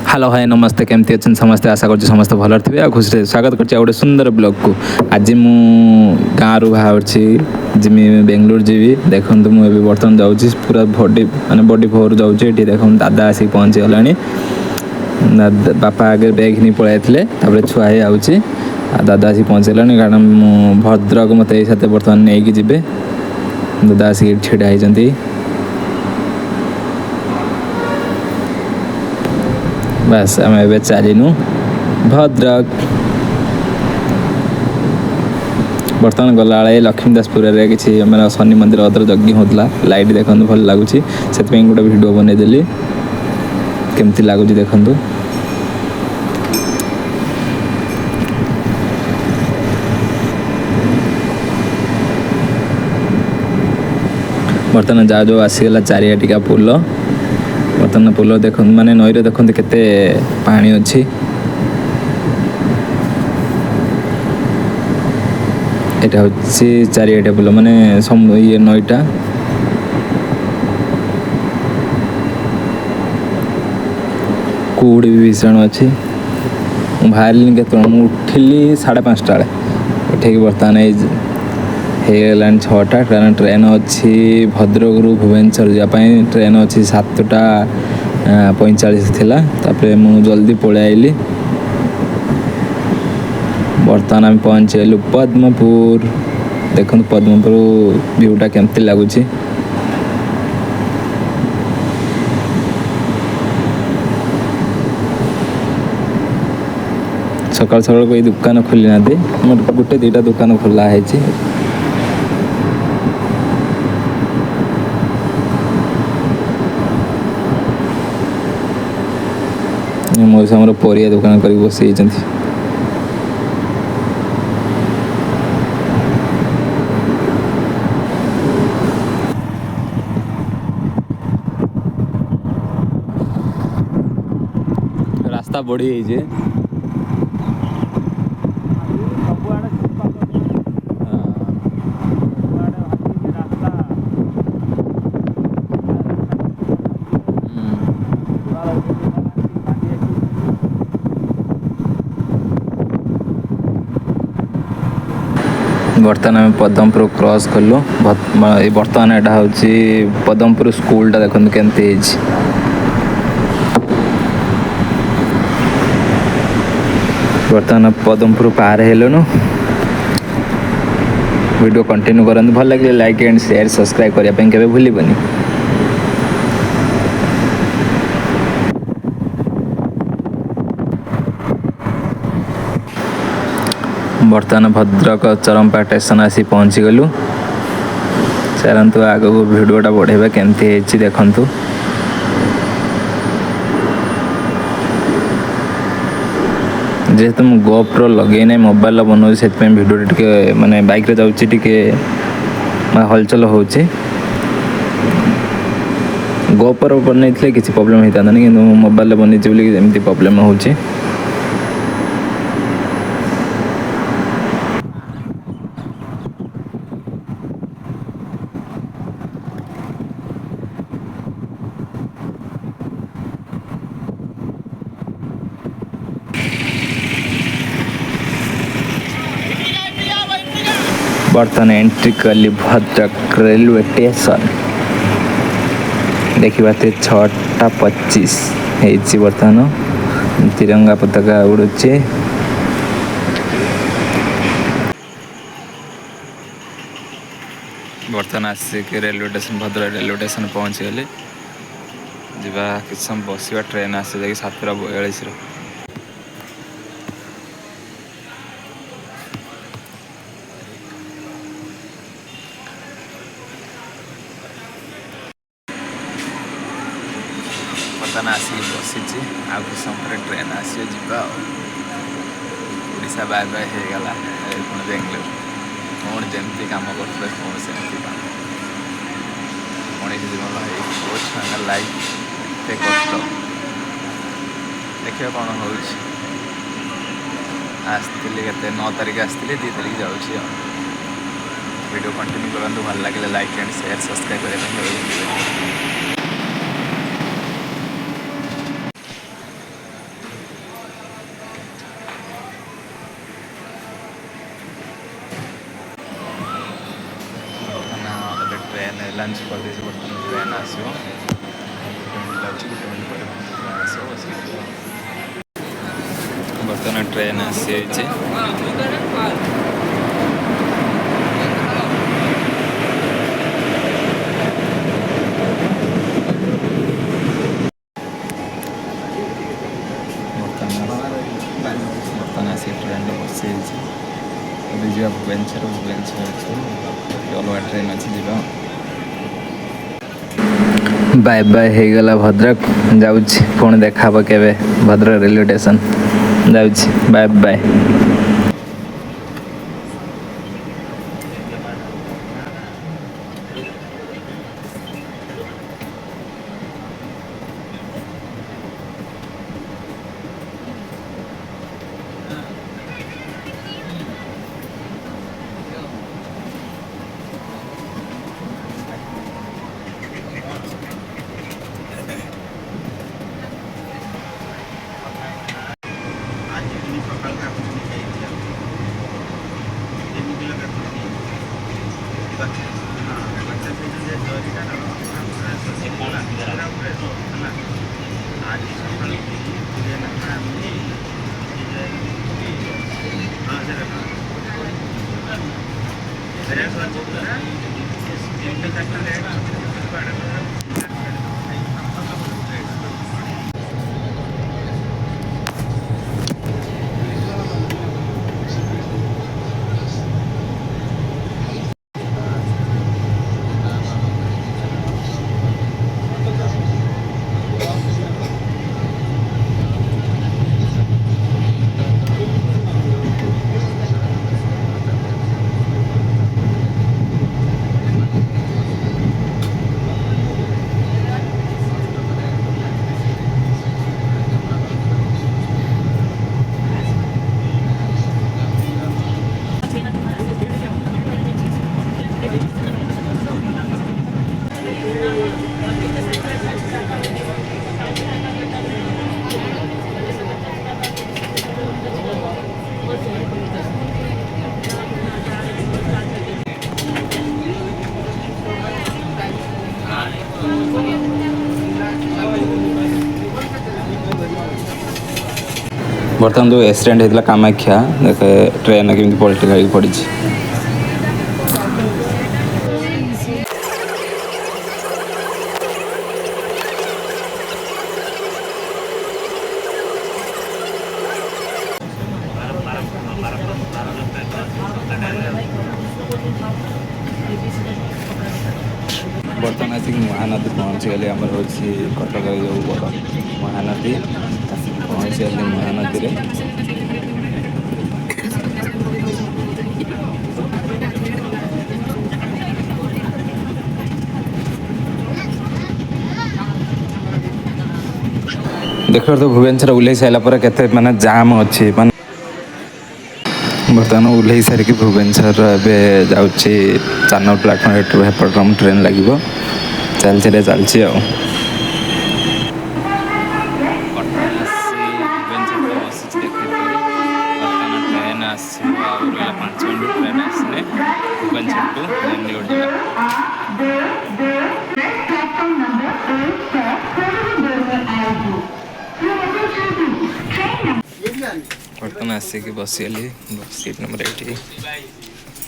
Hello hi नमस्ते केमती अच्छे समस्ते आशा कर समस्त भल थे आ खुशी स्वागत कर गोटे सुंदर ब्लॉग को आज मु गाँव बाहर जिमी बेंगलोर जीवी देखो मुझे बर्तमान जाऊँगी पूरा बडी माने बडी भोर जाऊँगी देख दादा आसिक पहुँची गला बापा आगे बैग नहीं पलैते छुआ ही आऊँगी दादा आसिक पहुँची गला कारण मु भद्रक मत बर्तमान नहीं कि जीवे दादा आसिक छिड़ा होती बस आम ए चलू भद्रक बर्तमान गला लक्ष्मीदासपुर किसी मैंने शनि मंदिर अदर यज्ञ होता लाइट देखो भल लगुच से गोटे भिडियो बनईदेली केमती लगुच देखु बर्तमान जा जो आसीगला चारियाटिका पुल बर्तमान पुल देख माने नईर देखते केते पानी अच्छी एटा हচ্ছে चारियाटिया पुल माने ये नईटा कुड़ी भी भीषण अच्छी बाहर के उठिली 5:30 उठे बर्तमान होगला 6टा कारण ट्रेन अच्छी भद्रक रु भुवनेश्वर जापाई ट्रेन अच्छी 7:45 थिला तापरे मु जल्दी पळै आइली बर्तमान आम पहुँचलु पद्मपुर देखो पद्मपुर व्यूटा केमती लगुच सकाल सकाल कोई दुकान खोली ना गोटे 2टा दुकान खोला है मौसा आमर परिया दुकान कर बस रास्ता बढ़ी है बर्तमान आम पद्मपुर क्रॉस कलु बर्तमान यहाँ हूँ पद्मपुर स्कूलटा देखो केमती बर्तमान पद्मपुर पार हेलुनु वीडियो कंटिन्यू करते भल लगे लाइक एंड शेयर सब्सक्राइब करने के भूलबनी बर्तमान भद्रक चरमपा स्टेशन आसी पहुँची गलु चलतु आग को भिडटा बढ़ेबा केमती देखु जेहेतु मुझे गोप्रो लगे ना मोबाइल बनाऊँ से भिडियो टे माने बाइक रे जाऊँगी टे हलचल हो गोप्रो बनई किसी प्रॉब्लम होता ना कि मोबाइल बनई एमती प्रॉब्लम हो बर्तमान एंट्री कली भद्रक रेलवे स्टेशन देखा 6:25 बर्तमान तिरंगा पताका उड़ुचे बर्तमान आसिक railway station Bhadrak railway station पहुँची गले जा कि समय बसवा ट्रेन आसे जा 7:42 बर्तमान आसिक बसी आ समय ट्रेन आसो जा ओडिशा बाय बाय होगला बेंगलोर पुणी जमी कम कर पुणी सेमती काम मनीष जीवन बहुत छुआ लाइफ कष्ट देखिए कौन हो आसती के 9 तारीख आसती 2 तारीख जाऊँगी वीडियो कंटिन्यू करूँ भल लगे लाइक एंड शेयर सब्सक्राइब करने लंच कर दे बर्तमान ट्रेन आसो बर्तमान ट्रेन आसी बर्तमान आसी ट्रेन बस जा भुवनेश्वर अलग ट्रेन अच्छी जा बाय बाय हो गला भद्रक जाऊँ पुणी देखा के भद्रक रेलवे स्टेशन जाऊँ बाय बाय। बर्तमान जो एक्सीडेंट होता कामाख्या देखे ट्रेन केमी पलटी पड़ी बर्तमान आसिक महानदी पहुँची गली आम हूँ कटक जो बड़ महानदी पहुँची गली महानदी रे देख तो भुवनेश्वर ओह्ल सारापर के माने जाम अच्छी मान बर्तमान ओह्ल सारिक भुवनेश्वर ए जाऊँ 4 नंबर प्लाटफर्म हेपटम ट्रेन लगे चलती चलती बर्तमान आसिक बसगली सीट नंबर 8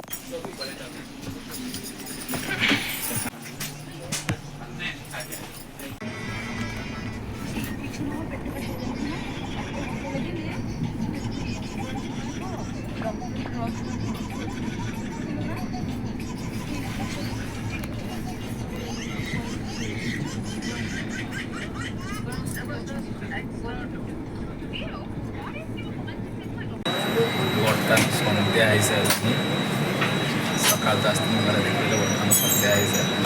बर्तमान सन्ध्या हो सारी सका आसती घर देखिए बर्तमान सन्ध्या हो सारी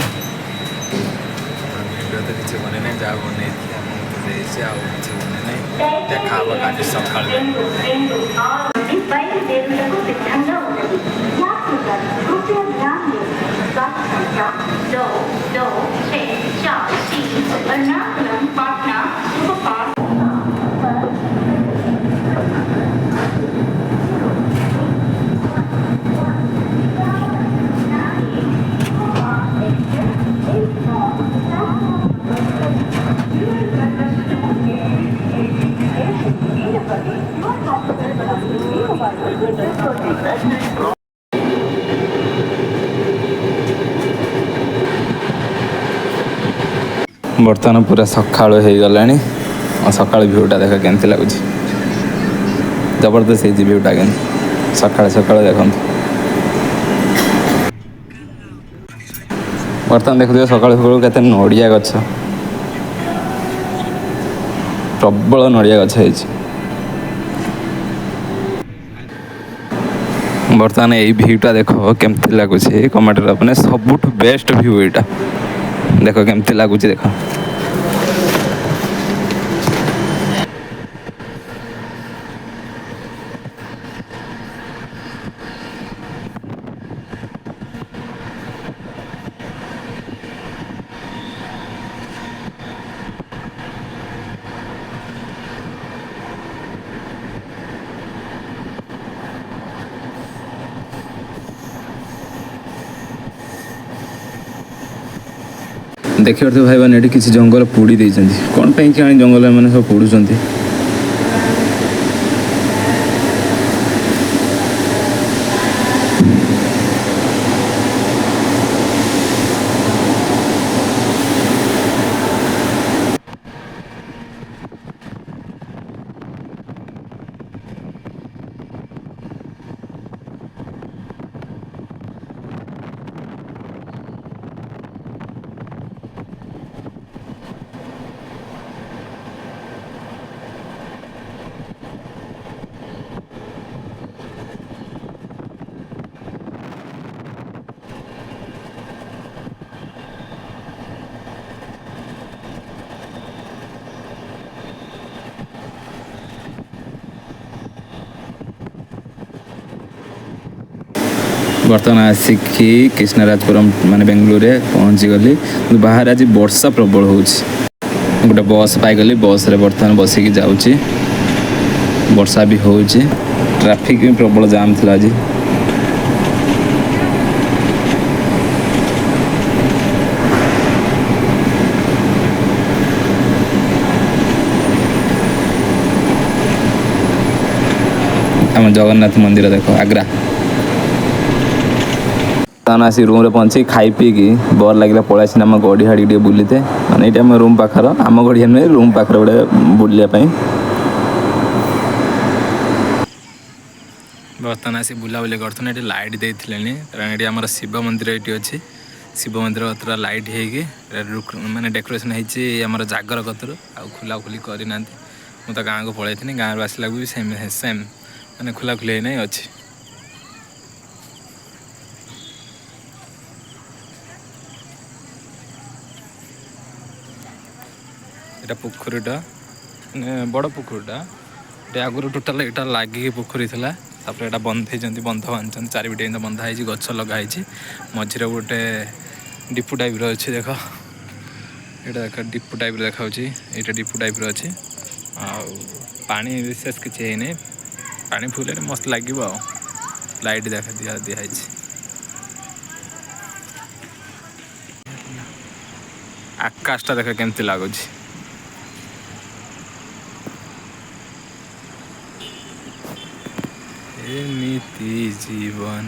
भिडियो तो किसी बने ना जहाँ बन किसी बने ना देखा कल सका बर्तमान पूरा सकाळ हो गलानी सकाळ भ्यूटा देख केमती लगुच जबरदस्त है भ्यूटा के सकाळ सकाळ देख बर्तमान देखुए सकाळ सकाळ के नड़िया गछ प्रबल नड़िया गछ है बर्तमान यही भ्यूटा देख केमती लगुच कमेंट अपने सबुठ बेस्ट भ्यू यहाँ देख केमती लगुच देख देखिए भाई मैंने ये किसी जंगल पोड़ी कौन पे जंगल मैंने सब पोड़ुंट बर्तमान आसिकी कृष्णराजपुरम माने बेंगलुरु पहुँची गली बाहर आज वर्षा प्रबल हो गोटे बस पाईगली बस रे बर्तमान बसिकी जाऊँगी वर्षा भी हो ट्रैफिक भी प्रबल जाम थी आज आम जगन्नाथ मंदिर देख आग्रा आसी रूम रे पहुँची खाई पीकी बोर लगे पलि आम गड़ी हाड़ी टे बुलीते माने ये आम रूम पाखर आम गड़िया नुहे रूम पाखर गोटे बुलापाई बर्तमान आसी बुलाबुली करते ये लाइट देते कारण ये आम शिव मंदिर ये अच्छी शिव मंदिर कतरा लाइट हो माने डेकोरेशन होमर जागर कतर आ खोला खोली करना मुझे गाँव को पलैनी गाँव आसला भी सेम सेम माने खोला खोली नहीं अच्छी এটা পোখরীটা মানে বড় পোখরীটা এটা আগুর টোটাল এটা লাগিকি পোখরী ଥିଲା তারপরে এটা বন্ধ ହେଇଛନ୍ତି ବନ୍ଧ ବାନ୍ଧିଛନ୍ତି ଚାରିପଟେ ଏମିତି ବନ୍ଧା ହେଇଛି ଗଛ ଲଗା ହେଇଛି ମଝିରେ ଗୋଟେ ଡିପୁ ଟାଇପ୍ର ଅଛି ଦେଖ ଏଇଟା ଦେଖ ଡିପୁ ଟାଇପ୍ର ଦେଖାଉଛି ଏଇଟା ଡିପୁ ଟାଇପ୍ର ଅଛି ଆଉ ପାଣି ବିଶେଷ କିଛି ହେଇନି ପାଣି ଫୁଲ୍ ହେଲେ ମସ୍ତ ଲାଗିବ ଆଉ ଲାଇଟ୍ ଦେଖା ଦିଆ ହେଇଛି ଆକାଶଟା ଦେଖ କେମିତି ଲାଗୁଛି एमिति जीवन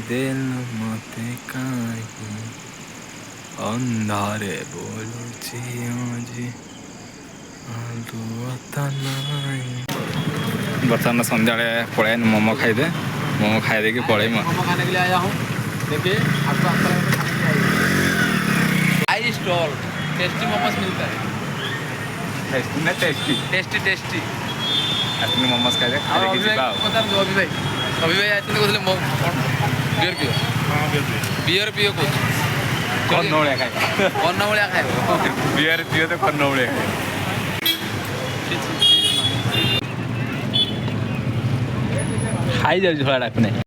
दिल मते कहीं अंधारे बोलुची आज बर्तमान संध्या पड़े मोमो खाईदे मोमो खाई दे पड़े मोमो खाने के लिए आया हूँ देखिए आपको स्टॉल टेस्टी मोमोज मिलता है टेस्टी ना टेस्टी टेस्टी टेस्टी आसने मोमोज खाई अभी भाई आते कहते बियर पिओ बियर पिओ कौन भाया खाए कन्न भाया खाए बियर पिओ तो कन्न भाया खाए खाई जाऊँ झोला डाकुने